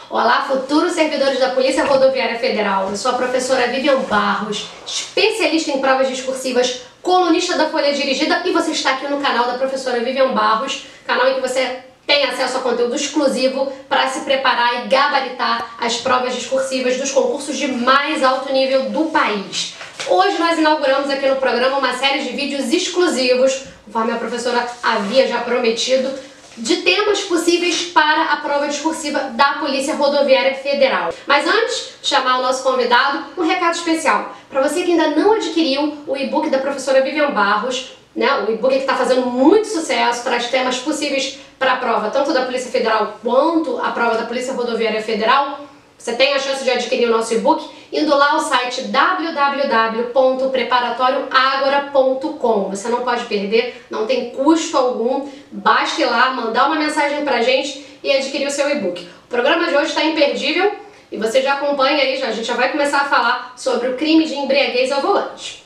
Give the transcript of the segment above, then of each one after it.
Olá, futuros servidores da Polícia Rodoviária Federal. Eu sou a professora Vivian Barros, especialista em provas discursivas, colunista da Folha Dirigida, e você está aqui no canal da professora Vivian Barros, canal em que você tem acesso a conteúdo exclusivo para se preparar e gabaritar as provas discursivas dos concursos de mais alto nível do país. Hoje nós inauguramos aqui no programa uma série de vídeos exclusivos, conforme a professora havia já prometido, de temas possíveis para a prova discursiva da Polícia Rodoviária Federal. Mas antes de chamar o nosso convidado, um recado especial. Para você que ainda não adquiriu o e-book da professora Vivian Barros, o e-book que está fazendo muito sucesso, traz temas possíveis para a prova, tanto da Polícia Federal quanto a prova da Polícia Rodoviária Federal, você tem a chance de adquirir o nosso e-book indo lá ao site www.preparatorioagora.com. Você não pode perder, não tem custo algum, basta ir lá, mandar uma mensagem pra gente e adquirir o seu e-book. O programa de hoje está imperdível e você já acompanha aí, a gente já vai começar a falar sobre o crime de embriaguez ao volante.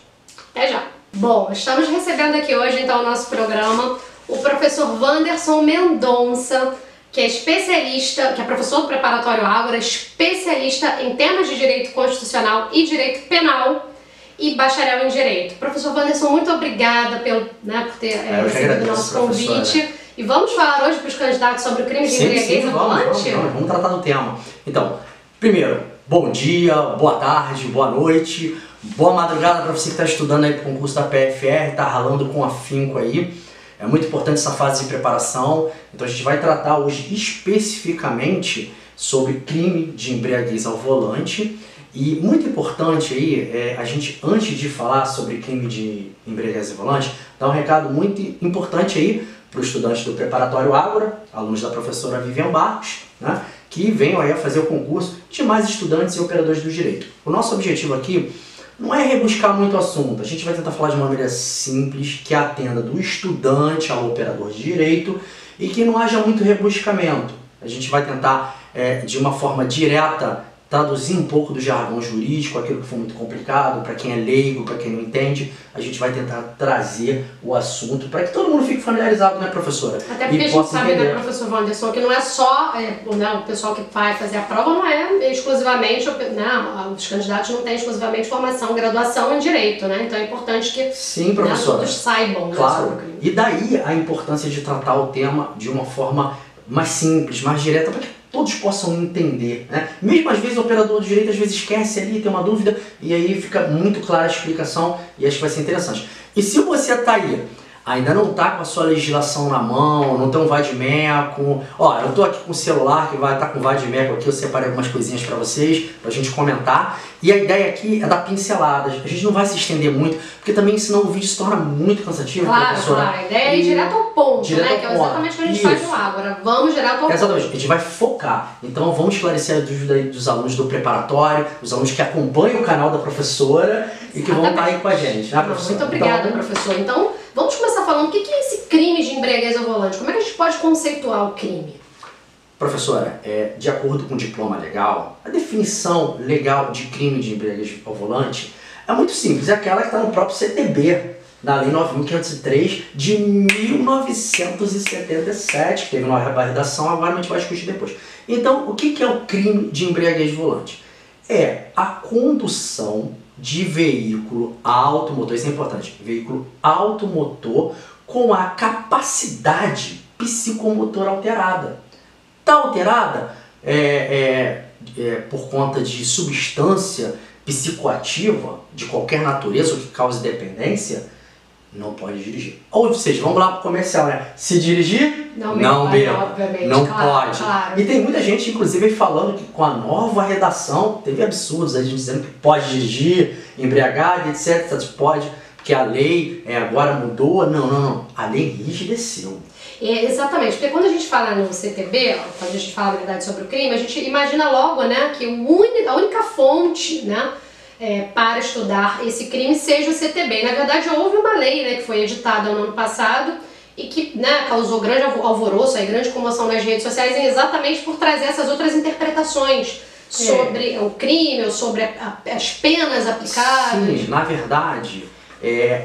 Até já! Bom, estamos recebendo aqui hoje então o nosso programa o professor Wanderson Mendonça, que é especialista, que é professor do Preparatório Ágora, especialista em temas de direito constitucional e direito penal e bacharel em direito. Professor Wanderson, muito obrigada por ter recebido o nosso convite. E vamos falar hoje para os candidatos sobre o crime de embriaguez ao volante? Vamos tratar do tema. Então, primeiro, bom dia, boa tarde, boa noite, boa madrugada para você que está estudando aí para o concurso da PFR, está ralando com afinco aí. É muito importante essa fase de preparação, então a gente vai tratar hoje especificamente sobre crime de embriaguez ao volante. E muito importante aí, a gente, antes de falar sobre crime de embriaguez ao volante, dar um recado muito importante aí para os estudantes do Preparatório Ágora, alunos da professora Vivian Barros, que venham aí a fazer o concurso, de mais estudantes e operadores do direito. O nosso objetivo aqui não é rebuscar muito o assunto, a gente vai tentar falar de uma maneira simples, que atenda do estudante ao operador de direito e que não haja muito rebuscamento. A gente vai tentar, de uma forma direta, traduzir um pouco do jargão jurídico, aquilo que foi muito complicado, para quem é leigo, para quem não entende, a gente vai tentar trazer o assunto para que todo mundo fique familiarizado, né, professora? Até porque a gente sabe, né, professor Wanderson, que não é só o pessoal que vai fazer a prova, não é exclusivamente, os candidatos não têm exclusivamente formação, graduação em direito, né? Então é importante que todos saibam sobre o crime. E daí a importância de tratar o tema de uma forma mais simples, mais direta, para que todos possam entender, né? Mesmo às vezes o operador do direito às vezes esquece ali, tem uma dúvida, e aí fica muito clara a explicação e acho que vai ser interessante. E se você tá aí, ainda não tá com a sua legislação na mão, não tem um vadimeco, eu tô aqui com o celular que vai estar com o vadimeco aqui, eu separei algumas coisinhas para vocês, pra gente comentar. E a ideia aqui é dar pinceladas, a gente não vai se estender muito, porque também senão o vídeo se torna muito cansativo, professora. Claro, a ideia é ir direto ao ponto, que é exatamente o que a gente faz no Ágora. Vamos direto ao ponto. Exatamente, a gente vai focar. Então vamos esclarecer a dúvida aí dos alunos do preparatório, os alunos que acompanham o canal da professora e que vão estar aí com a gente, né, professora? Muito obrigada, professor. Então, vamos começar falando o que é esse crime de embriaguez ao volante. Como é que a gente pode conceituar o crime? Professora, de acordo com o diploma legal, a definição legal de crime de embriaguez ao volante é muito simples, é aquela que está no próprio CTB, na Lei 9.503 de 1977, que teve uma redação, agora a gente vai discutir depois. Então, o que é o crime de embriaguez ao volante? É a condução de veículo automotor, isso é importante, veículo automotor com a capacidade psicomotora alterada. Está alterada por conta de substância psicoativa de qualquer natureza ou que cause dependência, não pode dirigir. Ou seja, vamos lá para o comercial, né? Se dirigir, não beba, não pode. Claro. E tem muita gente, inclusive, falando que com a nova redação, teve absurdos aí dizendo que pode dirigir, embriagado, etc. Pode, porque a lei agora mudou. Não. A lei enrijeceu. Exatamente, porque quando a gente fala no CTB, quando a gente fala, na verdade, sobre o crime, a gente imagina logo, que a única fonte, para estudar esse crime seja o CTB. Na verdade, houve uma lei, que foi editada no ano passado e que causou grande alvoroço, grande comoção nas redes sociais, exatamente por trazer essas outras interpretações sobre o crime ou sobre as penas aplicadas. Sim, na verdade,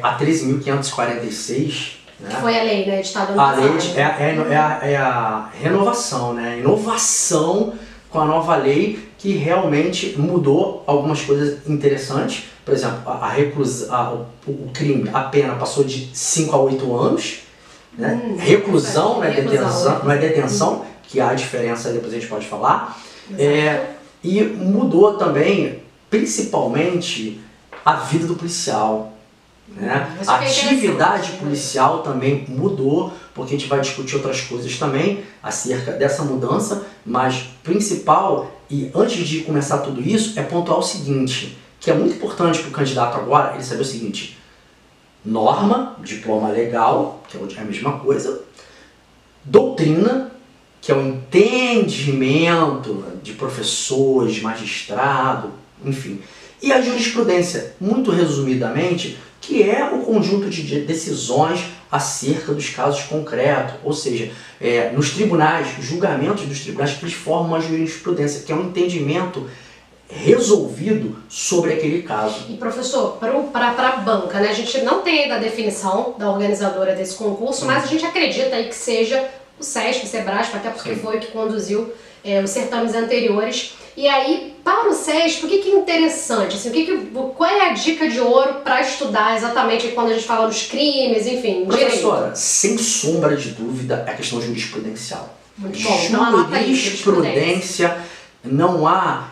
a 13.546... Que foi a lei, editada no passado. A lei é a renovação, inovação com a nova lei que realmente mudou algumas coisas interessantes. Por exemplo, o crime, a pena passou de 5 a 8 anos. Né? Reclusão, não é detenção, que há diferença, depois a gente pode falar. E mudou também, principalmente, a vida do policial. Né? A atividade policial também mudou, porque a gente vai discutir outras coisas também acerca dessa mudança, mas principal, e antes de começar tudo isso, é pontuar o seguinte, que é muito importante para o candidato agora ele saber o seguinte: norma, diploma legal, que é a mesma coisa, doutrina, que é o entendimento de professores, de magistrado, enfim, e a jurisprudência, muito resumidamente, que é o conjunto de decisões acerca dos casos concretos, ou seja, nos tribunais, julgamentos dos tribunais, que eles formam uma jurisprudência, que é um entendimento resolvido sobre aquele caso. E professor, para a banca, né, a gente não tem ainda a definição da organizadora desse concurso, mas a gente acredita aí que seja o SESP, o Sebrasp, até porque foi o que conduziu os certames anteriores. E aí, para o SESP, o que é interessante? Assim, qual é a dica de ouro para estudar exatamente quando a gente fala dos crimes, enfim, professora, direito? sem sombra de dúvida, é a questão jurisprudencial. Muito bom. Então, jurisprudência, não há,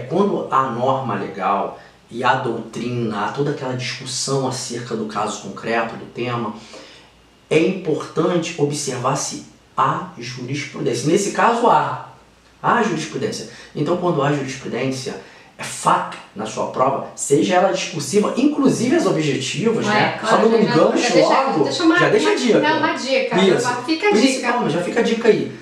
quando há norma legal e há doutrina, há toda aquela discussão acerca do caso concreto, do tema, é importante observar se há jurisprudência. Nesse caso, há jurisprudência. Então, quando há jurisprudência, é fato na sua prova, seja ela discursiva, inclusive as objetivas, né? Claro, só dando um gancho logo, já deixa a dica. Não, uma dica. Isso. Fica a dica. Já fica a dica aí.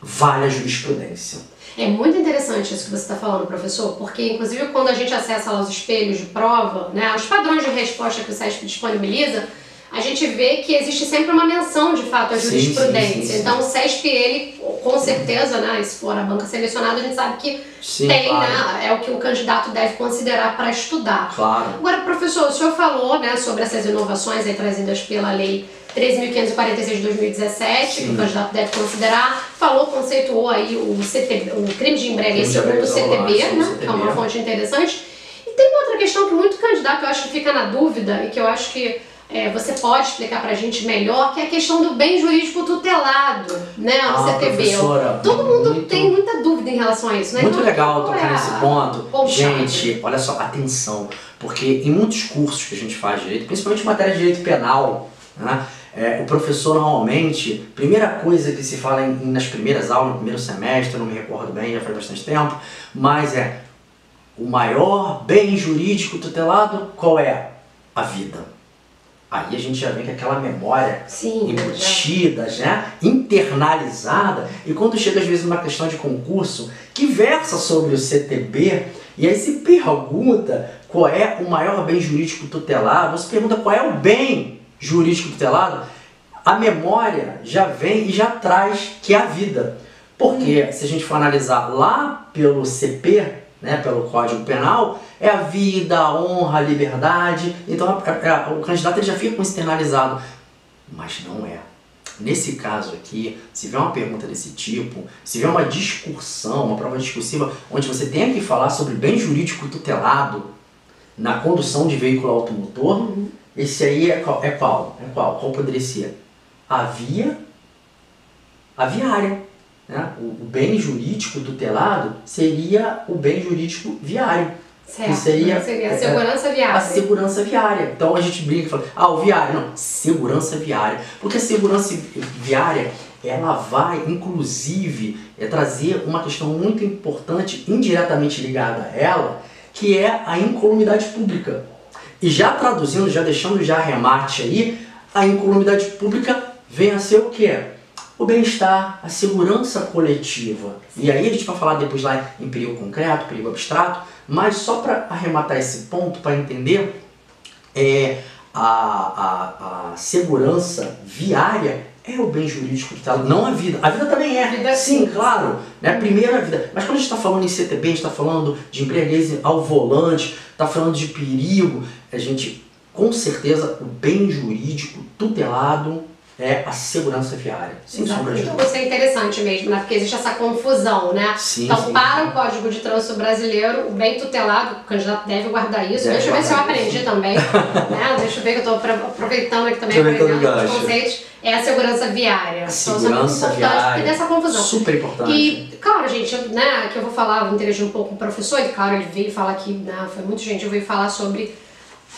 Vale a jurisprudência. É muito interessante isso que você está falando, professor, porque inclusive quando a gente acessa lá os espelhos de prova, né, os padrões de resposta que o SESP disponibiliza, a gente vê que existe sempre uma menção de fato à jurisprudência. Sim. Então o SESP, ele, com certeza, né, se for a banca selecionada, a gente sabe que tem, claro. né, é o que o candidato deve considerar para estudar. Claro. Agora, professor, o senhor falou, né, sobre essas inovações aí trazidas pela lei 13.546 de 2017, que o candidato deve considerar, conceituou aí o crime de embriaguez segundo o CTB, né, que é uma fonte interessante. E tem uma outra questão que muito candidato, eu acho que fica na dúvida, e que eu acho que você pode explicar pra gente melhor, que é a questão do bem jurídico tutelado, né, no CTB. Todo mundo tem muita dúvida em relação a isso, né? Muito então, legal tocar nesse ponto. Gente, olha só, atenção, porque em muitos cursos que a gente faz de direito, principalmente em matéria de direito penal, né, o professor normalmente, primeira coisa que se fala nas primeiras aulas, no primeiro semestre, eu não me recordo bem, já faz bastante tempo, mas o maior bem jurídico tutelado, qual é? A vida. Aí a gente já vem com aquela memória embutida, né? Internalizada, e quando chega às vezes numa questão de concurso que versa sobre o CTB, e aí se pergunta qual é o maior bem jurídico tutelado, você pergunta qual é o bem jurídico tutelado, a memória já vem e já traz que é a vida. Porque se a gente for analisar lá pelo CP, né, pelo Código Penal, é a vida, a honra, a liberdade. Então o candidato ele já fica com isso internalizado. Mas não é. Nesse caso aqui, se vier uma pergunta desse tipo, se vier uma discussão, uma prova discursiva, onde você tenha que falar sobre bem jurídico tutelado na condução de veículo automotor, esse aí é qual? Qual poderia ser? A viária. Né? O bem jurídico tutelado seria o bem jurídico viário. Certo, seria a segurança viária. A segurança viária. Então a gente brinca e fala, o viário. Não, segurança viária. Porque a segurança viária, ela vai, inclusive, trazer uma questão muito importante, indiretamente ligada a ela, que é a incolumidade pública. E já traduzindo, já deixando já remate aí, a incolumidade pública vem a ser o quê? O bem-estar, a segurança coletiva. E aí a gente vai falar depois lá em perigo concreto, perigo abstrato, mas só para arrematar esse ponto, para entender, a segurança viária é o bem jurídico tutelado, não a vida. A vida também é, sim, claro, né? Primeiro a vida. Mas quando a gente está falando em CTB, a gente está falando de embriaguez ao volante, está falando de perigo, a gente, com certeza, o bem jurídico tutelado é a segurança viária. Exatamente. Então isso é interessante mesmo, né? Porque existe essa confusão, né? Sim, então, sim, para sim. o Código de Trânsito Brasileiro, o bem tutelado, o candidato deve guardar isso. Deixa eu ver se eu aprendi também, né? Deixa eu ver que eu estou aproveitando aqui também, aprendendo os conceitos. É a segurança viária. A segurança viária. Porque dessa confusão. Super importante. E, claro, gente, né, que eu vou falar, vou interagir um pouco com o professor, e claro, ele veio falar aqui, né, foi muito gentil, veio falar sobre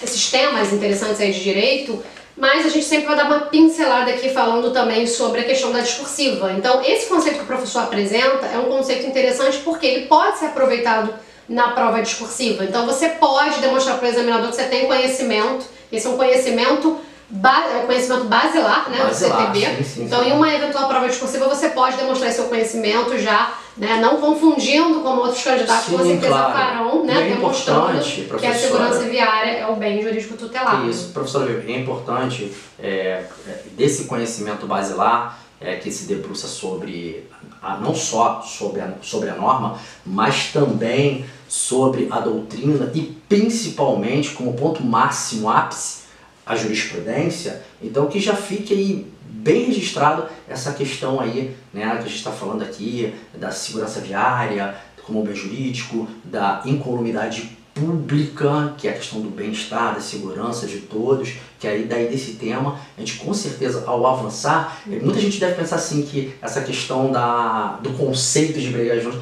esses temas interessantes aí de direito, mas a gente sempre vai dar uma pincelada aqui falando também sobre a questão da discursiva. Então, esse conceito que o professor apresenta é um conceito interessante porque ele pode ser aproveitado na prova discursiva. Então, você pode demonstrar para o examinador que você tem conhecimento, esse é um conhecimento basilar, né, do CTB. Sim, então, em uma eventual prova discursiva, você pode demonstrar seu conhecimento já, né, não confundindo como outros candidatos que com certeza farão, né, demonstrando que a segurança viária é o bem jurídico tutelado. Isso, professor, é importante desse conhecimento basilar que se debruça sobre, não só sobre a norma, mas também sobre a doutrina e principalmente, como ponto máximo, ápice, a jurisprudência. Então que já fique aí bem registrado essa questão aí, né, que a gente está falando aqui, da segurança viária, como bem jurídico, da incolumidade pública, que é a questão do bem-estar, da segurança de todos, que aí daí desse tema, a gente com certeza ao avançar, muita gente deve pensar assim que essa questão do conceito de brigar juntos,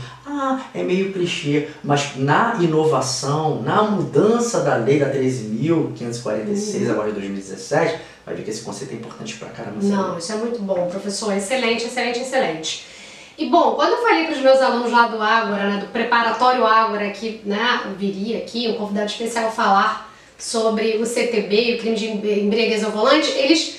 é meio clichê, mas na inovação, na mudança da lei da 13.546 agora de 2017, vai ver que esse conceito é importante pra caramba. Não, isso é muito bom, professor, excelente, excelente, excelente. E bom, quando eu falei para os meus alunos lá do Ágora, né, do preparatório Ágora, que, né, viria aqui um convidado especial falar sobre o CTB e o crime de embriaguez ao volante,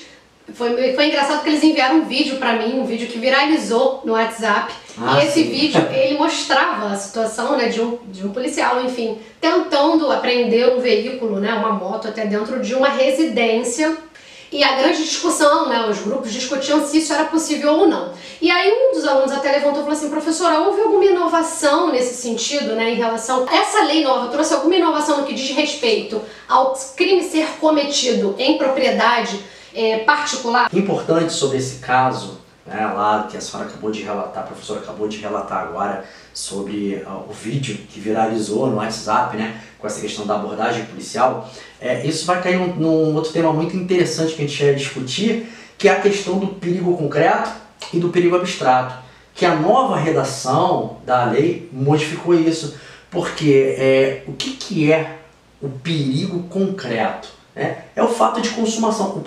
foi engraçado porque eles enviaram um vídeo para mim, um vídeo que viralizou no WhatsApp. E esse vídeo, ele mostrava a situação, né, de um policial, enfim, tentando apreender um veículo, né, uma moto até dentro de uma residência. E a grande discussão, né, os grupos discutiam se isso era possível ou não. E aí um dos alunos até levantou e falou assim: professora, houve alguma inovação nesse sentido, né, em relação... Essa lei nova trouxe alguma inovação no que diz respeito ao crime ser cometido em propriedade particular? Importante sobre esse caso, né, lá que a senhora acabou de relatar, a professora acabou de relatar agora sobre o vídeo que viralizou no WhatsApp, né, com essa questão da abordagem policial, isso vai cair num outro tema muito interessante que a gente ia discutir, que é a questão do perigo concreto e do perigo abstrato, que a nova redação da lei modificou isso, porque o que é o perigo concreto? É o fato de consumação. O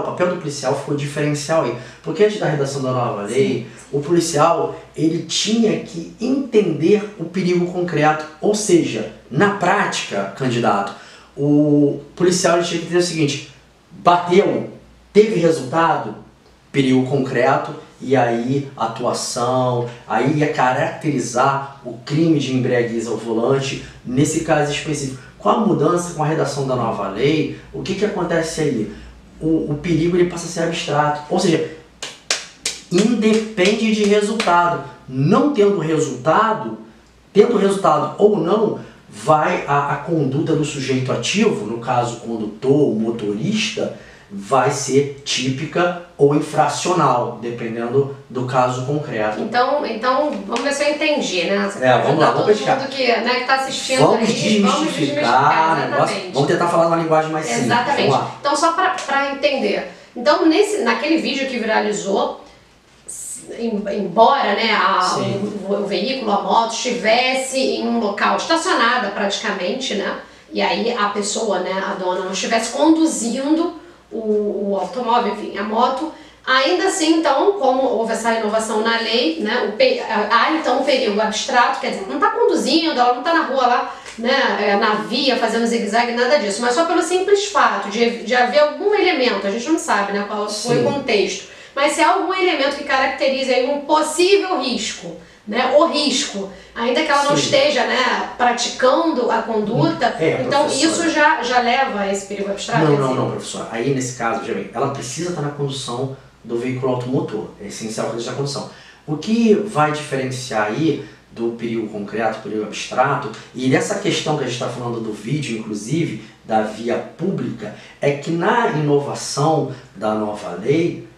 papel do policial ficou diferencial aí, porque antes da redação da nova lei, o policial ele tinha que entender o perigo concreto, ou seja, na prática, candidato, o policial ele tinha que entender o seguinte: bateu, teve resultado, perigo concreto, e aí a atuação, aí ia caracterizar o crime de embriaguez ao volante nesse caso específico. Com a mudança, com a redação da nova lei, o que acontece aí? O perigo ele passa a ser abstrato, ou seja, independe de resultado. Não tendo resultado ou não, vai a conduta do sujeito ativo, no caso condutor, motorista, vai ser típica ou infracional, dependendo do caso concreto. Então vamos ver se eu entendi, né? Vamos lá, vamos pescar. Todo mundo que está assistindo vamos desmistificar, vamos tentar falar uma linguagem mais simples. Exatamente. Então, só para entender. Então, naquele vídeo que viralizou, embora, né, o veículo, a moto, estivesse em um local estacionada praticamente, né? E aí a pessoa, né, a dona, não estivesse conduzindo o automóvel, enfim, a moto, ainda assim, então, como houve essa inovação na lei, né, há então um perigo abstrato, quer dizer, não está conduzindo, ela não está na rua lá, né, na via, fazendo zigue-zague, nada disso, mas só pelo simples fato de haver algum elemento, a gente não sabe, né, qual foi o contexto, mas se há algum elemento que caracterize aí um possível risco, né, o risco, ainda que ela não esteja, né, praticando a conduta, então isso já leva a esse perigo abstrato? Não, professora. Aí nesse caso, ela precisa estar na condução do veículo automotor, é essencial que ela esteja na condução. O que vai diferenciar aí do perigo concreto, perigo abstrato, e dessa questão que a gente está falando do vídeo, inclusive, da via pública, é que na inovação da nova lei,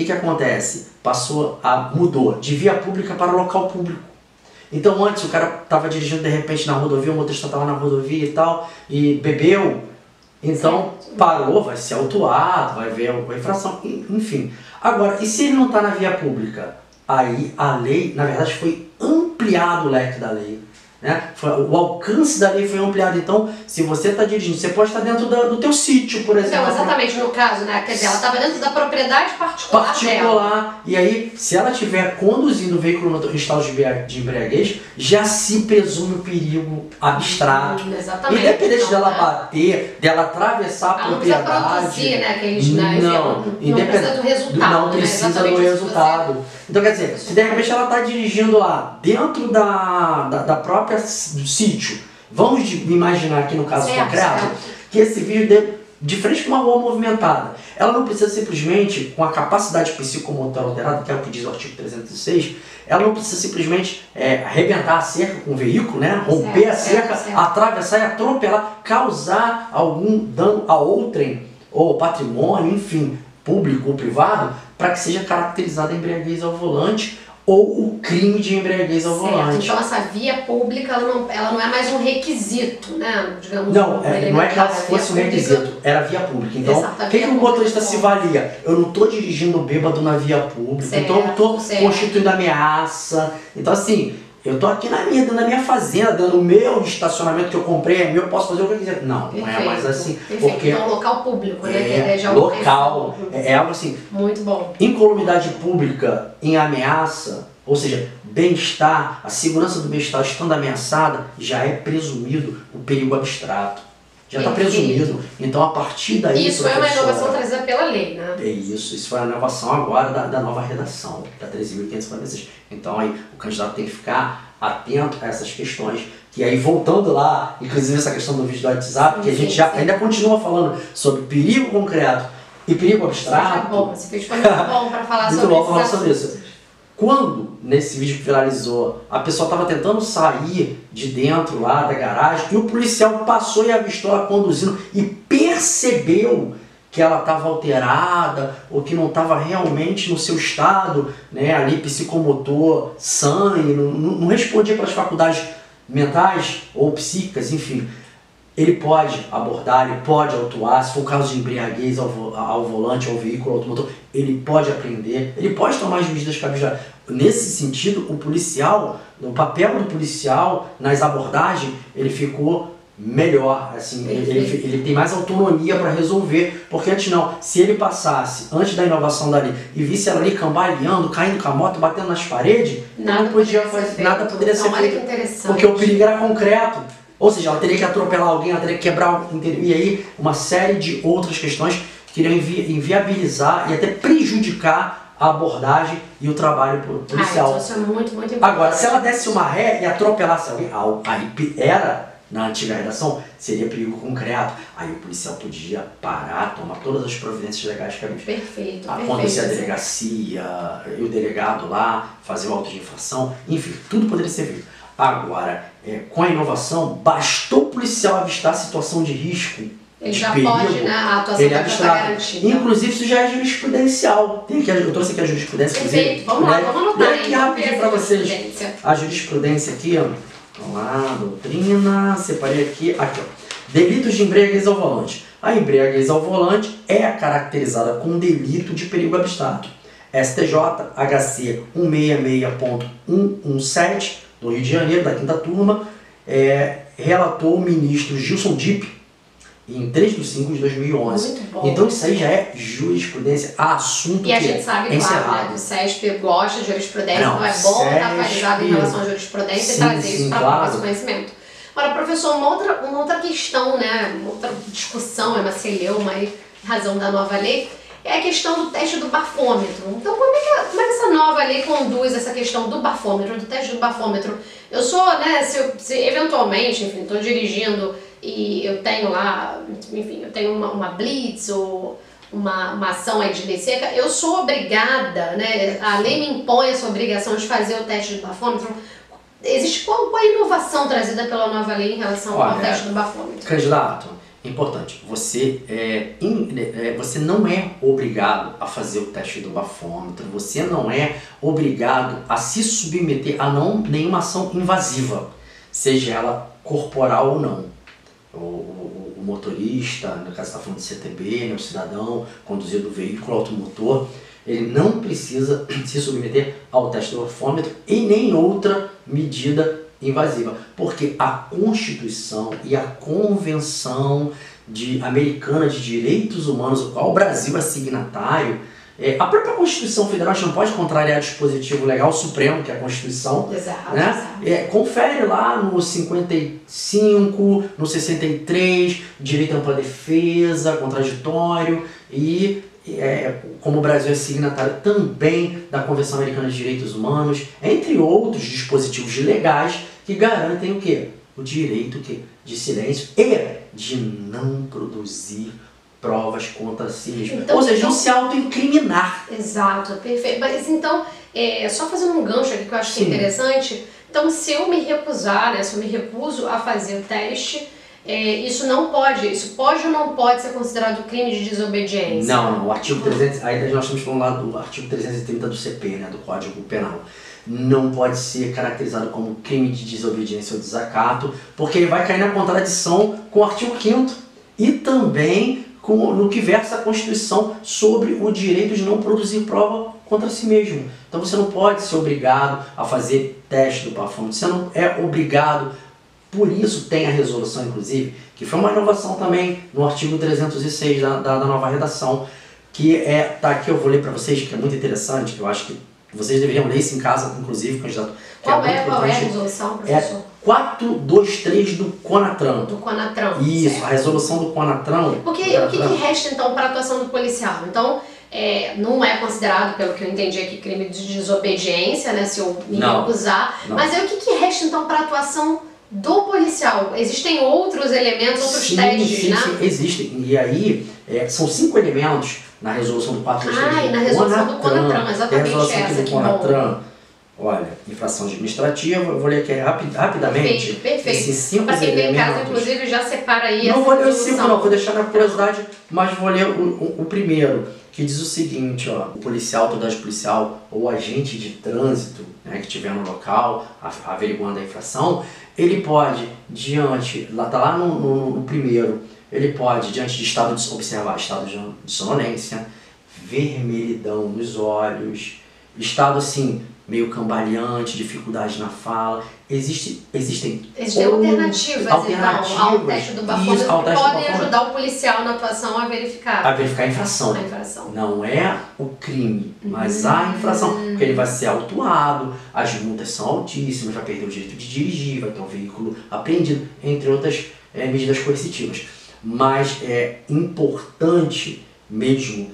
que acontece? Mudou de via pública para local público. Então antes o cara estava dirigindo de repente na rodovia, o motorista estava na rodovia e tal, e bebeu, então parou, vai ser autuado, vai ver a infração, enfim. Agora, e se ele não está na via pública? Aí a lei, na verdade, foi ampliado o leque da lei. Né? O alcance da lei foi ampliado. Então, se você está dirigindo, você pode estar dentro do teu sítio, por exemplo. Então, exatamente, no caso, né? Quer dizer, ela estava dentro da propriedade particular dela. E aí, se ela estiver conduzindo o veículo em estado de embriaguez, já se presume o perigo abstrato. Exatamente. Independente então, dela bater, dela atravessar a propriedade. Não precisa produzir, né? Aqueles, não precisa do resultado. Não precisa do resultado. Então, quer dizer, se de repente ela está dirigindo lá, dentro da própria do sítio, vamos imaginar aqui no caso concreto, que esse vídeo deu de frente com uma rua movimentada. Ela não precisa simplesmente, com a capacidade psicomotora alterada, que é o que diz o artigo 306, ela não precisa simplesmente arrebentar a cerca com o veículo, né? Romper a cerca, atravessar e atropelar, causar algum dano a outrem, ou patrimônio, enfim, público ou privado, para que seja caracterizada a embriaguez ao volante ou o crime de embriaguez ao volante. Então essa via pública, ela não é mais um requisito, né? Digamos, não é que ela fosse um requisito, era via pública. Então, o que o motorista se valia? Eu não estou dirigindo bêbado na via pública, então eu não estou constituindo ameaça. Então assim, eu estou aqui na minha fazenda, dando o meu estacionamento que eu comprei, é meu, eu posso fazer o que eu quiser. Não, não é mais assim. Porque então, local público, né? Local, é algo assim. Muito bom. Incolumidade pública em ameaça, ou seja, bem-estar, a segurança do bem-estar estando ameaçada, já é presumido o perigo abstrato. Já está presumido. Então, a partir daí... Isso é uma inovação trazida pela lei, né? É isso foi a inovação agora da nova redação, da 13.546. Então, aí o candidato tem que ficar atento a essas questões. Que aí, voltando lá, inclusive essa questão do vídeo do WhatsApp, que a gente ainda continua falando sobre perigo concreto e perigo abstrato. Esse vídeo foi muito bom para falar sobre isso. Quando, nesse vídeo que viralizou, a pessoa estava tentando sair de dentro lá da garagem e o policial passou e avistou ela conduzindo e percebeu que ela estava alterada ou que não estava realmente no seu estado, né, ali psicomotor, sangue, não respondia para as faculdades mentais ou psíquicas, enfim. Ele pode abordar, ele pode autuar, se for o caso de embriaguez ao volante, ao veículo automotor, ele pode aprender, ele pode tomar as medidas cabíveis. Nesse sentido, o policial, o papel do policial nas abordagens, ele ficou melhor, assim, ele tem mais autonomia para resolver, porque antes não, se ele passasse, antes da inovação dali, e visse ela ali cambaleando, caindo com a moto, batendo nas paredes, nada poderia ser feito, porque o perigo era concreto. Ou seja, ela teria que atropelar alguém, ela teria que quebrar, e aí uma série de outras questões que iriam inviabilizar e até prejudicar a abordagem e o trabalho policial. Então isso é muito, muito importante. Agora, se ela desse uma ré e atropelasse alguém, aí era, na antiga redação, seria perigo concreto. Aí o policial podia parar, tomar todas as providências legais que havia. Perfeito. Conduzir a delegacia, e o delegado lá, fazer o auto de infração, enfim, tudo poderia ser feito. Agora, com a inovação, bastou o policial avistar a situação de risco, ele já pode, né? A atuação já está garantida. Inclusive, isso já é jurisprudencial. Eu trouxe aqui a jurisprudência. Perfeito, vamos lá, vamos anotar aqui rapidinho para vocês. A jurisprudência aqui, ó. Vamos lá, doutrina, separei aqui, ó. Delitos de embriaguez ao volante. A embriaguez ao volante é caracterizada como delito de perigo abstrato. STJ, HC 166.117, do Rio de Janeiro, da 5ª turma, relatou o ministro Gilson Dipp em 3/5/2011. Muito bom. Então isso aí já é jurisprudência, assunto que a gente sabe, claro, né, que o CESP gosta de jurisprudência, então é bom estar atualizado em relação à jurisprudência e trazer isso para o nosso conhecimento. Agora, professor, uma outra questão, né, uma outra discussão, uma celeuma aí, em razão da nova lei, é a questão do teste do bafômetro. Então, como é que essa nova lei conduz essa questão do bafômetro, do teste do bafômetro? Eu sou, né, se eventualmente, enfim, estou dirigindo e eu tenho lá, enfim, eu tenho uma blitz ou uma ação aí de lei seca, eu sou obrigada, né, a lei me impõe essa obrigação de fazer o teste do bafômetro. Existe qual a inovação trazida pela nova lei em relação ao teste do bafômetro? Candidato, Importante, você não é obrigado a fazer o teste do bafômetro, você não é obrigado a se submeter a nenhuma ação invasiva, seja ela corporal ou não. O motorista, no caso está falando do CTB, né, o cidadão conduzindo o veículo automotor, ele não precisa se submeter ao teste do bafômetro e nem outra medida invasiva, porque a Constituição e a Convenção Americana de Direitos Humanos, o qual o Brasil é signatário, a própria Constituição Federal, a gente não pode contrariar o dispositivo legal supremo, que é a Constituição. Exato, né? Confere lá no 55, no 63, direito à ampla defesa, contraditório, e como o Brasil é signatário também da Convenção Americana de Direitos Humanos, entre outros dispositivos legais que garantem o quê? O direito de silêncio e de não produzir provas contra si mesmo. Então, ou seja, não se autoincriminar. Exato, perfeito. Mas então, só fazendo um gancho aqui que eu acho que é interessante, então se eu me recusar, né, se eu me recuso a fazer o teste, isso pode ou não pode ser considerado crime de desobediência? Não, o artigo 300, aí nós estamos falando lá do artigo 330 do CP, né, do Código Penal. Não pode ser caracterizado como crime de desobediência ou desacato, porque ele vai cair na contradição com o artigo 5º e também no que versa a Constituição sobre o direito de não produzir prova contra si mesmo. Então você não pode ser obrigado a fazer teste do bafômetro, você não é obrigado. Por isso tem a resolução, inclusive, que foi uma inovação também no artigo 306 da nova redação, que tá aqui, eu vou ler para vocês, que é muito interessante, que eu acho que vocês deveriam ler isso em casa, inclusive, candidato. Qual é a resolução, professor? 423 do CONATRAN. Do CONATRAN. Isso, certo. A resolução do CONATRAN. Porque o que resta, então, para a atuação do policial? Então, não é considerado, pelo que eu entendi aqui, crime de desobediência, né, se eu me recusar. Mas aí o que resta, então, para a atuação do policial? Existem outros elementos, outros testes, né? Sim, existem. E aí, são 5 elementos na resolução do 423. E na resolução do CONATRAN, exatamente essa do CONATRAN. Olha, infração administrativa, eu vou ler aqui rapidamente. Perfeito. Esses 5 para quem elementos. tem em casa, inclusive, já separa aí não vou ler os 5 não, vou deixar na curiosidade, mas vou ler o primeiro, que diz o seguinte, ó, o policial, autoridade policial ou agente de trânsito, né, que estiver no local, averiguando a infração, ele pode, tá lá no primeiro, ele pode, diante de estado de observar estado de sonolência, vermelhidão nos olhos, estado assim, meio cambaleante, dificuldade na fala. Existem alternativas então, ao teste do bafômetro que podem ajudar o policial na atuação a verificar. A infração. Não é o crime, mas a infração. Porque ele vai ser autuado, as multas são altíssimas, vai perder o direito de dirigir, vai ter um veículo apreendido, entre outras medidas coercitivas. Mas é importante mesmo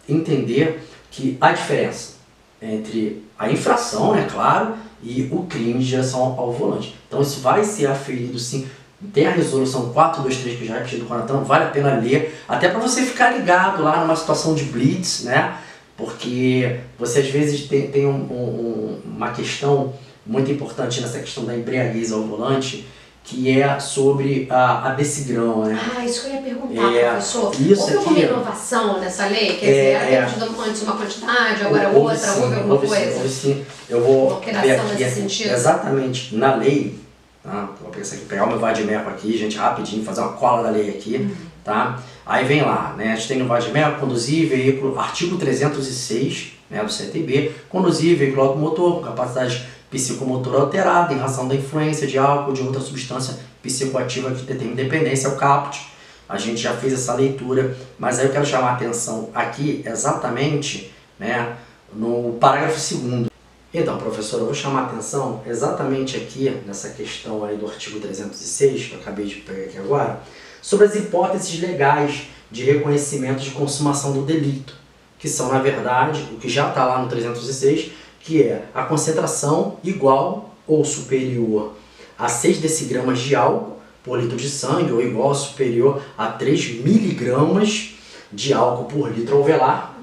entender que a diferença entre a infração, né, claro, e o crime de direção ao volante. Então isso vai ser aferido sim. Tem a resolução 423 que já é repetido do CONATRAN, vale a pena ler, até para você ficar ligado lá numa situação de blitz, né? Porque você às vezes tem uma questão muito importante nessa questão da embriaguez ao volante, que é sobre a decigrão, né? Isso que eu ia perguntar, professor. Houve alguma inovação nessa lei? Quer dizer, antes uma quantidade, agora outra, houve alguma coisa? Houve sim. Eu vou uma alteração nesse sentido? Exatamente, na lei, tá? Vou pegar o meu vadimeco aqui, gente, rapidinho, fazer uma cola da lei aqui, tá? Aí vem lá, né? A gente tem no vadimeco, conduzir veículo, artigo 306, né, do CTB, conduzir veículo automotor com capacidade psicomotora alterada em razão da influência de álcool ou de outra substância psicoativa que determina dependência, é o caput. A gente já fez essa leitura, mas aí eu quero chamar a atenção aqui exatamente, né, no parágrafo 2º. Então, professor, eu vou chamar a atenção exatamente aqui nessa questão aí do artigo 306, que eu acabei de pegar aqui agora, sobre as hipóteses legais de reconhecimento de consumação do delito, que são, na verdade, o que já está lá no 306, que é a concentração igual ou superior a 6 decigramas de álcool por litro de sangue, ou igual ou superior a 3 miligramas de álcool por litro alveolar,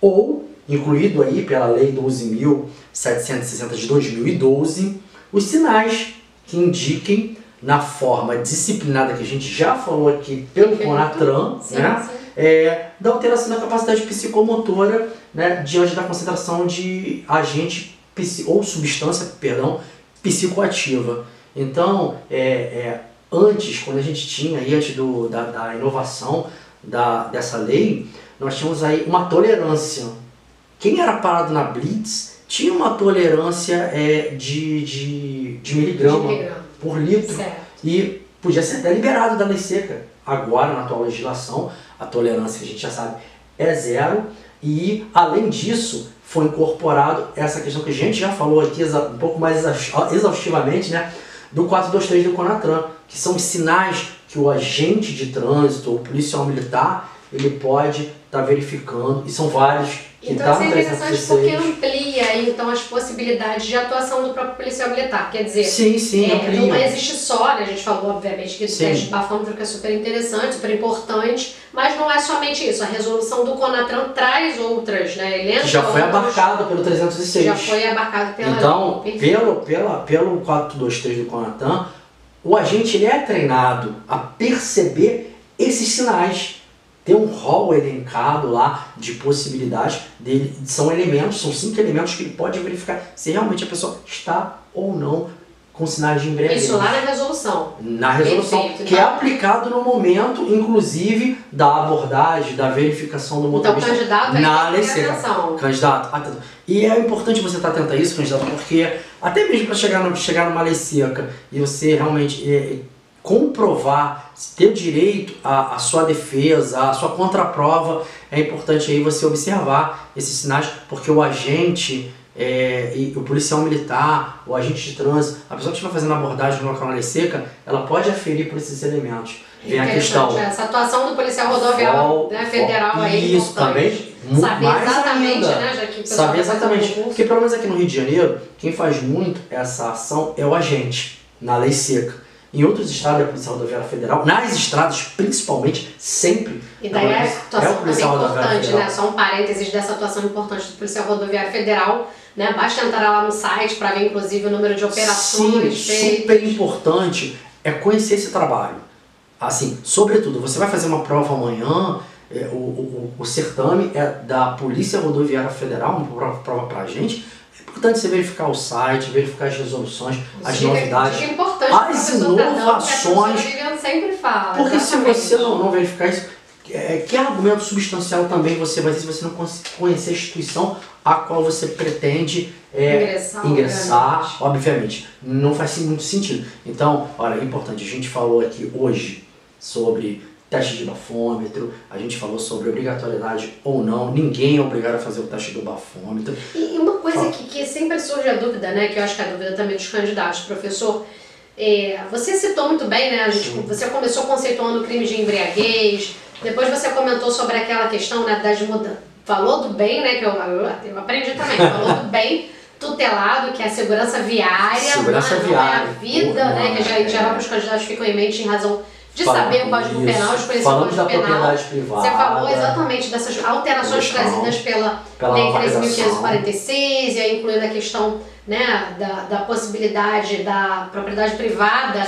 ou, incluído aí pela Lei 12.760 de 2012, os sinais que indiquem na forma disciplinada que a gente já falou aqui pelo CONATRAN, né? Da alteração da capacidade psicomotora, né, diante da concentração de agente ou substância, perdão, psicoativa. Então, antes, quando a gente tinha, aí, antes da inovação dessa lei, nós tínhamos aí uma tolerância. Quem era parado na Blitz tinha uma tolerância de miligrama por litro. Certo. E podia ser até liberado da lei seca. Agora, na atual legislação, a tolerância, que a gente já sabe, é 0. E, além disso, foi incorporado essa questão que a gente já falou aqui um pouco mais exaustivamente, né, do 423 do CONATRAN, que são os sinais que o agente de trânsito ou policial militar ele pode estar verificando, e são vários. Então isso é interessante porque amplia então as possibilidades de atuação do próprio policial militar, quer dizer, não existe só, né, a gente falou obviamente que o teste de bafômetro que é super interessante, super importante, mas não é somente isso, a resolução do CONATRAN traz outras, né, ele que já foi abarcado pelo 306. Já foi abarcado pela então, pelo 423 do CONATRAN, o agente ele é treinado a perceber esses sinais. Tem um rol elencado lá de possibilidades, são 5 elementos que ele pode verificar se realmente a pessoa está ou não com sinais de embriaguez. Isso lá na resolução. Na resolução, perfeito, que é aplicado no momento, inclusive, da abordagem, da verificação do motorista. Então, candidato, na lei seca. Candidato, atento. E é importante você estar atento a isso, candidato, porque até mesmo para chegar numa lei seca e você realmente comprovar, ter direito à sua defesa, à sua contraprova, é importante aí você observar esses sinais, porque o agente, o policial militar, o agente de trânsito, a pessoa que estiver fazendo abordagem no local na lei seca, ela pode aferir por esses elementos. Vem a questão. Essa atuação do policial rodoviário federal aí. Isso também. Saber exatamente, né? Já que o pessoal saber exatamente. Porque pelo menos aqui no Rio de Janeiro, quem faz muito essa ação é o agente, na lei seca. Em outros estados, é a Polícia Rodoviária Federal, nas estradas principalmente, sempre. E daí a atuação também importante, né? Só um parênteses dessa atuação importante do Policial Rodoviário Federal, né? Basta entrar lá no site para ver, inclusive, o número de operações feitas. Super importante é conhecer esse trabalho. Assim, sobretudo, você vai fazer uma prova amanhã, o certame é da Polícia Rodoviária Federal, uma prova pra gente. É importante você verificar o site, verificar as resoluções, as novidades, as inovações. Sempre fala, porque se você não verificar isso, que argumento substancial também você vai ter se você não conhecer a instituição a qual você pretende ingressar, obviamente. Não faz muito sentido. Então, olha, é importante, a gente falou aqui hoje sobre teste de bafômetro, a gente falou sobre obrigatoriedade ou não, ninguém é obrigado a fazer o teste do bafômetro. E uma coisa que sempre surge a dúvida, né, que eu acho que é a dúvida também dos candidatos, professor, você citou muito bem, né, você começou conceituando o crime de embriaguez, depois você comentou sobre aquela questão, né, das mudanças, falou do bem, né, que eu aprendi também, falou do bem tutelado, que é a segurança viária, não é a vida, né, que em geral os candidatos ficam em mente em razão de saber o Código Penal, de conhecer o Código Penal. Propriedade privada. Você falou exatamente dessas alterações trazidas pela Lei 13.546, e aí incluindo a questão, né, da possibilidade da propriedade privada, né,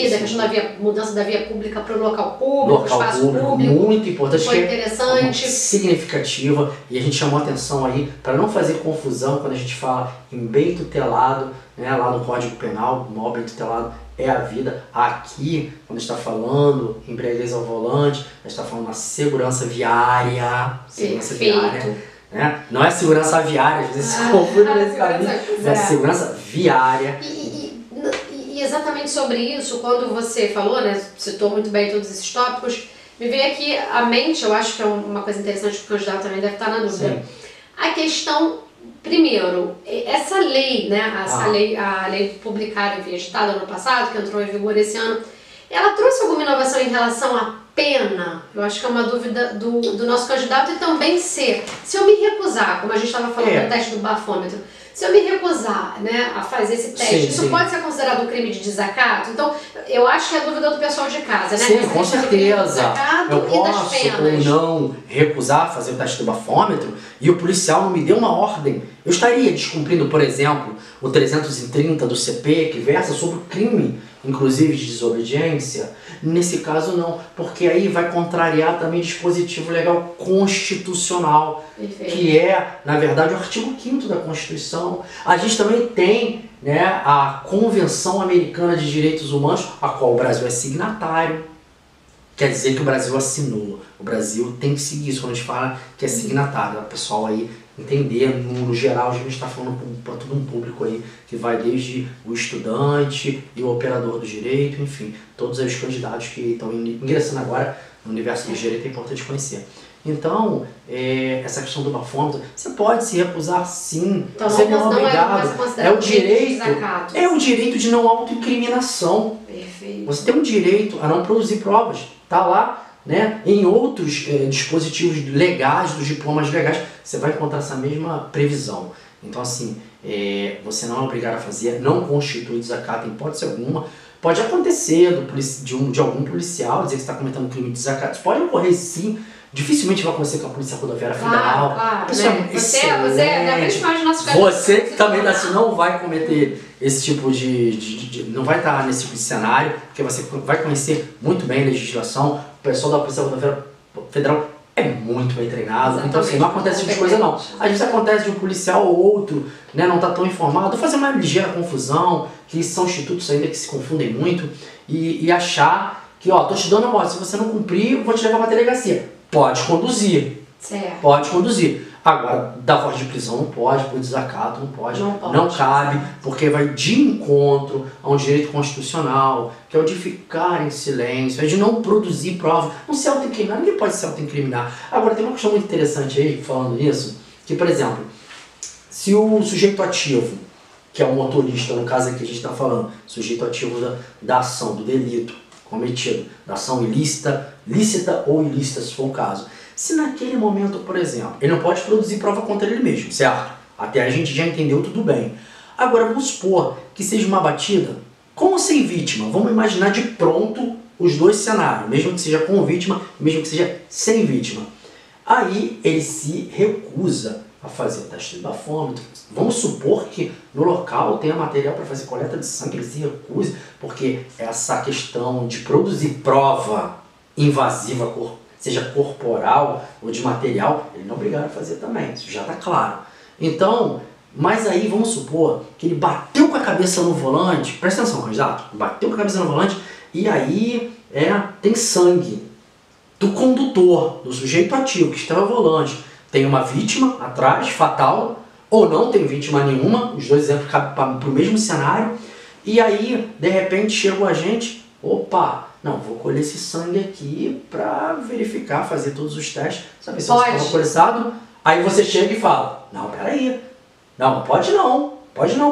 da questão da mudança da via pública para o local público, espaço público. Muito importante. Foi interessante. Significativa, e a gente chamou atenção aí para não fazer confusão quando a gente fala em bem tutelado, né, lá no Código Penal, o maior bem tutelado é a vida. Aqui, quando a gente está falando em embriaguez ao volante, a gente está falando na segurança viária. Segurança viária, né? Não é segurança aviária, às vezes se confunde nesse caminho. É segurança viária. E exatamente sobre isso, quando você falou, né, citou muito bem todos esses tópicos, me veio aqui à mente, eu acho que é uma coisa interessante que o candidato também deve estar na dúvida. Sim. A questão, primeiro, essa lei, né, a lei publicada e editada ano passado, que entrou em vigor esse ano, ela trouxe alguma inovação em relação à pena? Eu acho que é uma dúvida do nosso candidato, e também se eu me recusar, como a gente estava falando no teste do bafômetro, se eu me recusar, né, a fazer esse teste, isso pode ser considerado um crime de desacato? Então, eu acho que é a dúvida do pessoal de casa, né? Sim, com certeza. Eu posso ou não recusar fazer o teste do bafômetro e o policial não me deu uma ordem. Eu estaria descumprindo, por exemplo, o 330 do CP, que versa sobre o crime inclusive de desobediência? Nesse caso não, porque aí vai contrariar também dispositivo legal constitucional, que é, na verdade, o artigo 5º da Constituição. A gente também tem, né, a Convenção Americana de Direitos Humanos, a qual o Brasil é signatário. Quer dizer que o Brasil assinou. O Brasil tem que seguir isso quando a gente fala que é signatário. O pessoal aí entender, no geral, a gente está falando para todo um público aí, que vai desde o estudante e o operador do direito, enfim, todos os candidatos que estão ingressando agora no universo do direito é importante conhecer. Então, essa questão do bafômetro, você pode se recusar sim, então, você não é obrigado. É o direito de não autoincriminação. Perfeito. Você tem um direito a não produzir provas. Tá lá, né? Em outros dispositivos legais, dos diplomas legais, você vai encontrar essa mesma previsão. Então, assim, você não é obrigado a fazer, não constitui desacato em hipótese alguma. Pode acontecer de algum policial dizer que está cometendo um crime de desacato. Isso pode ocorrer sim. Dificilmente vai acontecer com a Polícia Rodoviária Federal. Claro, né? Você também assim, não vai cometer esse tipo não vai estar nesse tipo de cenário, porque você vai conhecer muito bem a legislação. O pessoal da Polícia Rodoviária Federal é muito bem treinado. Exatamente. Então assim, não acontece esse tipo de coisa não. Às vezes acontece de um policial ou outro, né, não tá tão informado, fazer uma ligeira confusão, que são institutos ainda que se confundem muito, e achar que, ó, tô te dando uma ordem, se você não cumprir, eu vou te levar pra delegacia. Pode conduzir. Certo. Pode conduzir. Agora, da voz de prisão não pode, por desacato não pode. Não cabe, porque vai de encontro a um direito constitucional, que é o de ficar em silêncio, é de não produzir prova, não se autoincriminar, ninguém pode se autoincriminar. Agora, tem uma questão muito interessante aí, falando nisso, que, por exemplo, se o sujeito ativo, que é o motorista, no caso aqui a gente está falando, sujeito ativo da ação, do delito cometido, da ação ilícita, lícita ou ilícita, se for o caso. Se naquele momento, por exemplo, ele não pode produzir prova contra ele mesmo, certo? Até a gente já entendeu tudo bem. Agora, vamos supor que seja uma batida com ou sem vítima. Vamos imaginar de pronto os dois cenários, mesmo que seja com vítima, mesmo que seja sem vítima. Aí ele se recusa a fazer o teste de bafômetro. Vamos supor que no local tenha material para fazer coleta de sangue, ele se recuse, porque essa questão de produzir prova invasiva, seja corporal ou de material, ele não é obrigado a fazer também, isso já está claro. Então, mas aí vamos supor que ele bateu com a cabeça no volante, presta atenção, candidato, bateu com a cabeça no volante e aí tem sangue do condutor, do sujeito ativo que estava ao volante. Tem uma vítima atrás, fatal, ou não tem vítima nenhuma, os dois exemplos cabem para o mesmo cenário, e aí, de repente, chega o agente, opa, não, vou colher esse sangue aqui para verificar, fazer todos os testes, saber se você estava coleçado. Aí você chega e fala, não, peraí, não, pode não,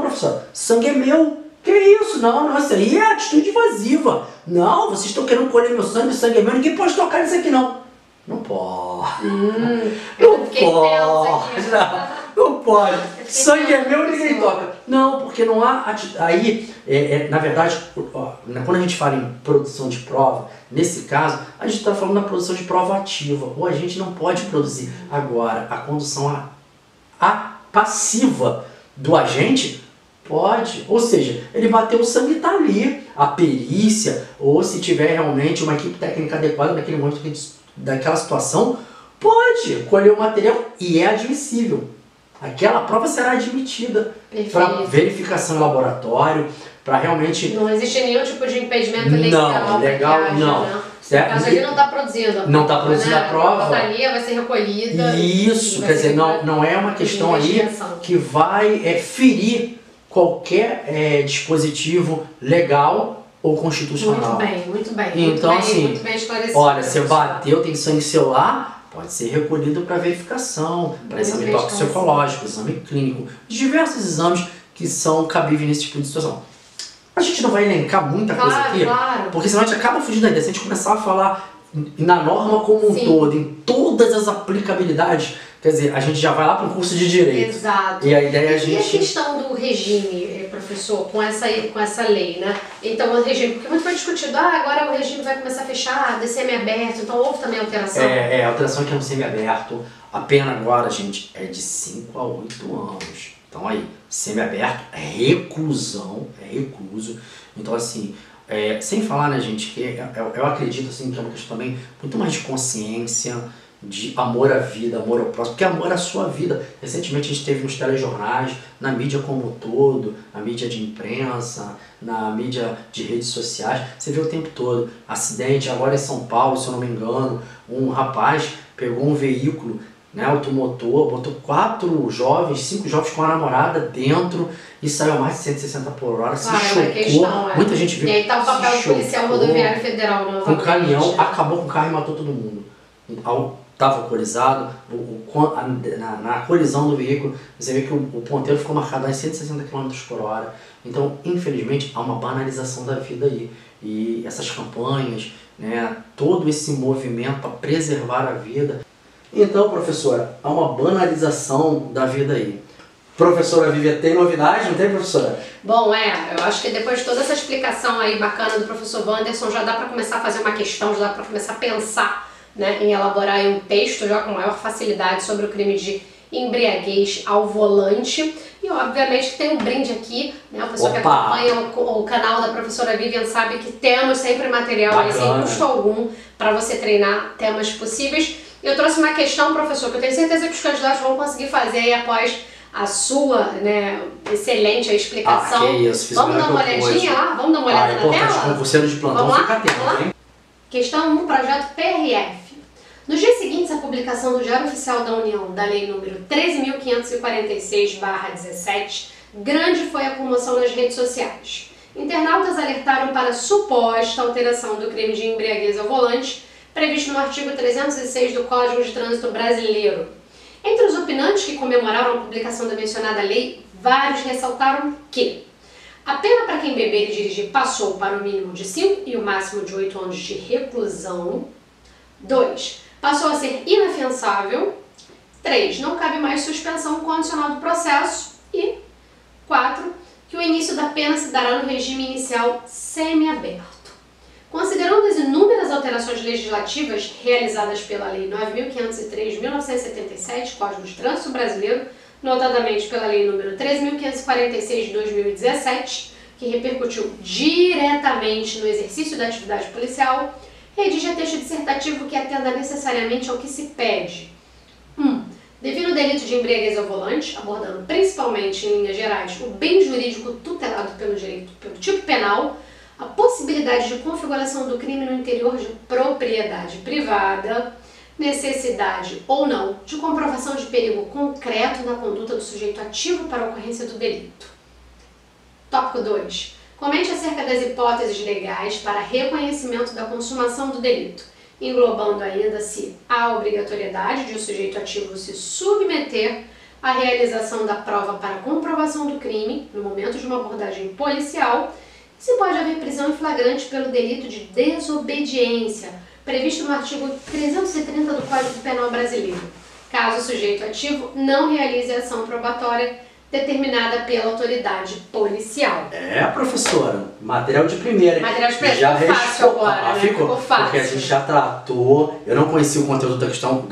professor, sangue é meu. Que isso? Não, isso aí é atitude invasiva. Não, vocês estão querendo colher meu sangue, o sangue é meu, ninguém pode tocar nisso aqui não. Não pode. Não pode. Sangue é meu, ninguém toca. Não, porque não há... Aí, na verdade, quando a gente fala em produção de prova, nesse caso, a gente está falando da produção de prova ativa. Ou a gente não pode produzir. Agora, a condução passiva do agente pode. Ou seja, ele bateu o sangue e está ali. A perícia, ou se tiver realmente uma equipe técnica adequada naquele momento daquela situação, pode colher o material e é admissível. Aquela prova será admitida para verificação em laboratório, para realmente... Não existe nenhum tipo de impedimento legal. Não, legal não. Certo? Mas ele não está produzindo. Não está produzindo a prova. A ali vai ser recolhida. Isso, quer dizer, não é uma questão aí que vai ferir qualquer dispositivo legal ou constitucional. Muito bem. Então, assim, muito bem esclarecido. Olha, você bateu, tem sangue celular, pode ser recolhido para verificação, para exame toxicológico, exame clínico, diversos exames que são cabíveis nesse tipo de situação. A gente não vai elencar muita coisa aqui, porque senão a gente acaba fugindo da ideia. Se a gente começar a falar na norma como um todo, em todas as aplicabilidades, quer dizer, a gente já vai lá para o curso de Direito. Exato. E a ideia é a gente... E a questão do regime, professor, com essa lei, né? Então, o regime, porque muito foi discutido, agora o regime vai começar a fechar, de semi-aberto, então houve também alteração? A alteração aqui é no semi-aberto, a pena agora, gente, é de 5 a 8 anos. Então aí, semi-aberto é reclusão, é recluso. Então, assim, sem falar, né, gente, que eu acredito, assim, que é uma questão também muito mais de consciência, de amor à vida, amor ao próximo, porque amor à sua vida. Recentemente a gente teve nos telejornais, na mídia como um todo, na mídia de imprensa, na mídia de redes sociais, você vê o tempo todo. Acidente, agora em São Paulo, se eu não me engano, um rapaz pegou um veículo, né, automotor, botou 5 jovens com a namorada dentro e saiu a mais de 160 por hora, se chocou, questão, muita gente viu. E aí tá o papel do policial rodoviário federal, com o caminhão, acabou com o carro e matou todo mundo. Estava alcoolizado, na colisão do veículo, você vê que o ponteiro ficou marcado a 160 km por hora. Então, infelizmente, há uma banalização da vida aí. E essas campanhas, né, todo esse movimento para preservar a vida. Então, professora, há uma banalização da vida aí. Professora Vivian, tem novidade, não tem, professora? Bom, eu acho que depois de toda essa explicação aí bacana do professor Wanderson, já dá para começar a fazer uma questão, já dá para começar a pensar, né, em elaborar aí um texto já com maior facilidade sobre o crime de embriaguez ao volante. E obviamente que tem um brinde aqui, né, a pessoa que acompanha o canal da professora Vivian sabe que temos sempre material aí, sem custo algum, para você treinar temas possíveis. Eu trouxe uma questão, professor, que eu tenho certeza que os candidatos vão conseguir fazer aí após a sua, né, excelente explicação. Que isso, vamos dar uma olhadinha lá? Vamos dar uma olhada na tela? Concurseiro de plantão, fica atento, hein? Questão 1, projeto PRF. Nos dias seguintes à publicação do Diário Oficial da União da Lei número 13.546/17, grande foi a comoção nas redes sociais. Internautas alertaram para a suposta alteração do crime de embriaguez ao volante, previsto no artigo 306 do Código de Trânsito Brasileiro. Entre os opinantes que comemoraram a publicação da mencionada lei, vários ressaltaram que a pena para quem beber e dirigir passou para o mínimo de 5 e o máximo de 8 anos de reclusão. 2. Passou a ser inafiançável. 3. Não cabe mais suspensão condicional do processo. E 4. Que o início da pena se dará no regime inicial semiaberto. Considerando as inúmeras alterações legislativas realizadas pela Lei 9.503 de 1977, Código de Trânsito Brasileiro, notadamente pela Lei número 13.546 de 2017, que repercutiu diretamente no exercício da atividade policial, redige texto dissertativo que atenda necessariamente ao que se pede. 1. Devido ao delito de embriaguez ao volante, abordando principalmente em linhas gerais o bem jurídico tutelado pelo direito, pelo tipo penal, a possibilidade de configuração do crime no interior de propriedade privada, necessidade ou não de comprovação de perigo concreto na conduta do sujeito ativo para a ocorrência do delito. Tópico 2. Comente acerca das hipóteses legais para reconhecimento da consumação do delito, englobando ainda se há obrigatoriedade de o sujeito ativo se submeter à realização da prova para comprovação do crime no momento de uma abordagem policial, se pode haver prisão em flagrante pelo delito de desobediência, previsto no artigo 330 do Código Penal Brasileiro, caso o sujeito ativo não realize a ação probatória determinada pela autoridade policial. Professora, material de primeira. Material de primeira, já ficou fácil agora, né? Ficou fácil. Porque a gente já tratou, eu não conhecia o conteúdo da questão,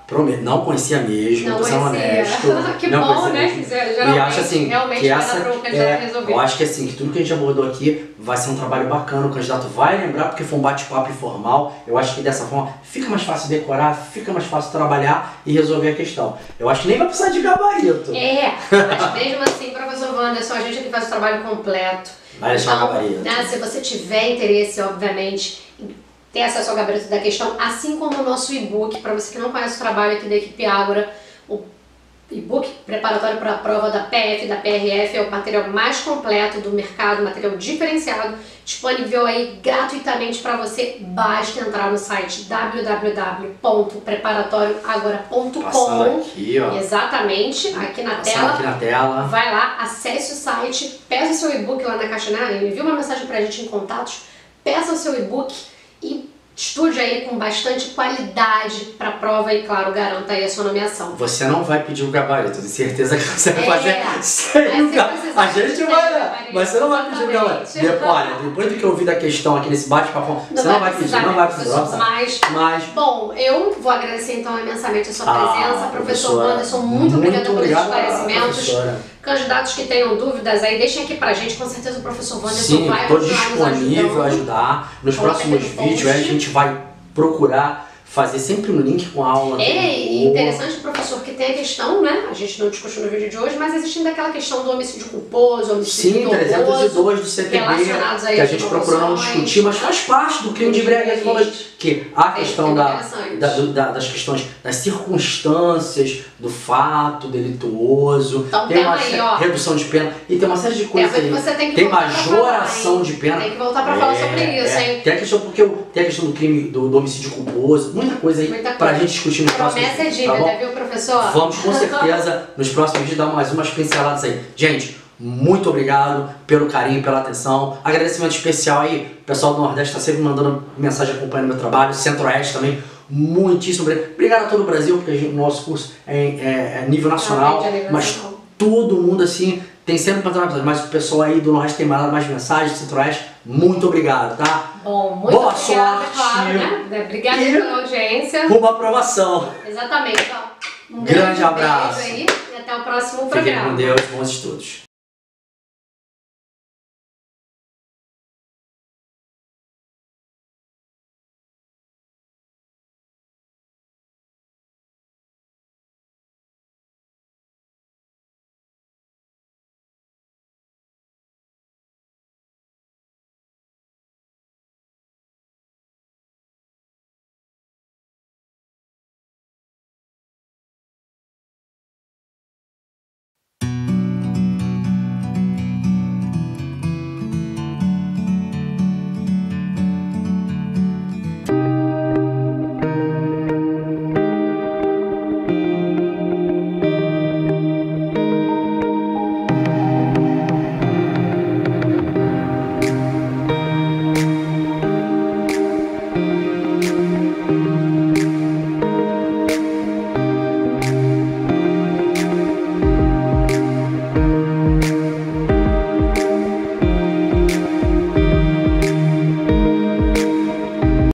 prometo, não conhecia mesmo, não tô sendo honesto. Que não bom, né? E acho assim, realmente que eu acho que assim, que tudo que a gente abordou aqui vai ser um trabalho bacana, o candidato vai lembrar porque foi um bate-papo informal. Eu acho que dessa forma fica mais fácil decorar, fica mais fácil trabalhar e resolver a questão. Eu acho que nem vai precisar de gabarito. Mas mesmo assim, professor Wanderson, a gente aqui faz o trabalho completo. Vai deixar gabarito. Né, se você tiver interesse, obviamente, em ter acesso ao gabarito da questão, assim como o nosso e-book, para você que não conhece o trabalho aqui da equipe Ágora, o e-book preparatório para a prova da PF e da PRF é o material mais completo do mercado, material diferenciado, disponível aí gratuitamente para você. Basta entrar no site www.preparatorioagora.com. Passando aqui, ó. Exatamente, aqui na tela. Vai lá, acesse o site, peça o seu e-book lá na caixa, né? Envie uma mensagem pra gente em contatos, peça o seu e-book e estude aí com bastante qualidade para a prova e, claro, garanta aí a sua nomeação. Você não vai pedir o gabarito, tenho certeza que você vai fazer sem o gabarito. A gente vai, mas você não vai pedir o gabarito. Olha, depois do que eu ouvi da questão aqui nesse bate-papo, você não vai pedir, não vai precisar. Mas, bom, eu vou agradecer então imensamente a sua presença, professor Wanderson, muito obrigada pelos esclarecimentos. Candidatos que tenham dúvidas aí, deixem aqui pra gente, com certeza o professor Wanderson Sim, vai estou continuar nos disponível a ajudando. ajudar. Nos Coloca próximos aqui no post. vídeos a gente vai procurar fazer sempre um link com a aula. E interessante, professor, que tem a questão, né? A gente não discutiu no vídeo de hoje, mas existindo aquela questão do homicídio culposo, homicídio Sim, 302 do CTB, relacionados aí que a às gente procurou não promoções, discutir, mas faz parte do crime de embriaguez, que a questão interessante. das questões, das circunstâncias, do fato delituoso, Então, tem uma aí, ó, redução de pena, e tem uma série de coisas que aí. você tem que Tem voltar pra majoração falar, de pena. Tem que voltar pra falar sobre isso, hein? Tem a questão, tem a questão do crime do homicídio culposo, muita coisa aí pra gente discutir nos próximos Promessa é vídeos, dívida, tá bom? viu, professor? Vamos com certeza nos próximos vídeos dar mais umas pinceladas aí. Gente, muito obrigado pelo carinho, pela atenção. Agradecimento especial aí, o pessoal do Nordeste está sempre mandando mensagem acompanhando meu trabalho, Centro-Oeste também. Muitíssimo obrigado. Obrigado a todo o Brasil, porque o nosso curso é nível nacional, mas todo mundo assim tem sempre mandado, mas o pessoal aí do Nordeste tem mandado mais mensagens, Centro-Oeste, muito obrigado, tá? Bom, muito boa obrigada, sorte, claro, né? Obrigada pela audiência. Uma aprovação. Exatamente. Então, um grande abraço. beijo aí e até o próximo Fiquem programa. com Deus, bons estudos.